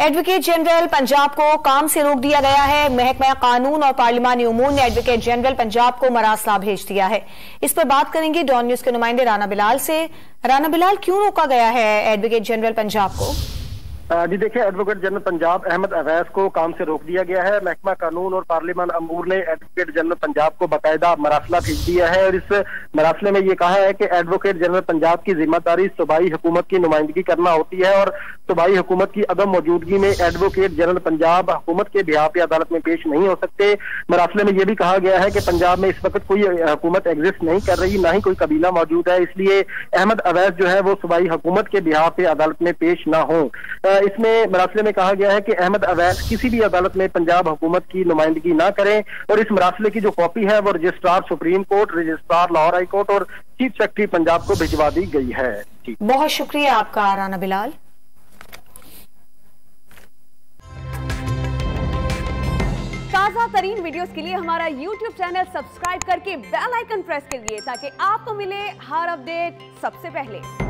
Advocate general Punjab को काम से रोक दिया गया है। महकमा कानून और पार्लिमानी उमूर ने एडवोकेट जनरल पंजाब को मरासला भेज दिया है। इस पर बात करेंगे डॉन न्यूज के नुमाइंदे राना बिलाल से। राना बिलाल, क्यों रोका गया है एडवोकेट जनरल पंजाब को? जी देखिए, एडवोकेट जनरल पंजाब अहमद अवैस को काम से रोक दिया गया है। महकमा कानून और पार्लिमान अमूर ने एडवोकेट जनरल पंजाब को बाकायदा मरासला भेज दिया है और इस मरासले में ये कहा है कि एडवोकेट जनरल पंजाब की जिम्मेदारी सूबाई हुकूमत की नुमाइंदगी करना होती है और सूबाई हुकूमत की अदम मौजूदगी में एडवोकेट जनरल पंजाब हुकूमत के बिहाफ पे अदालत में पेश नहीं हो सकते। मरासले में यह भी कहा गया है कि पंजाब में इस वक्त कोई हुकूमत एग्जिस्ट नहीं कर रही, ना ही कोई कबीला मौजूद है, इसलिए अहमद अवैस जो है वो सूबाई हुकूमत के बिहाफ पे अदालत में पेश ना हो। इसमें मरासले में कहा गया है कि अहमद अवैस किसी भी अदालत में पंजाब हुकूमत की नुमाइंदगी ना करें और इस मरासले की जो कॉपी है वो registrar supreme court, registrar Lahore high court और चीफ सेक्रेटरी पंजाब को भिजवा दी गई है। बहुत शुक्रिया आपका राना बिलाल। ताजा तरीन वीडियोस के लिए हमारा YouTube चैनल सब्सक्राइब करके बेल आइकन प्रेस करिए ताकि आपको मिले हर अपडेट सबसे पहले।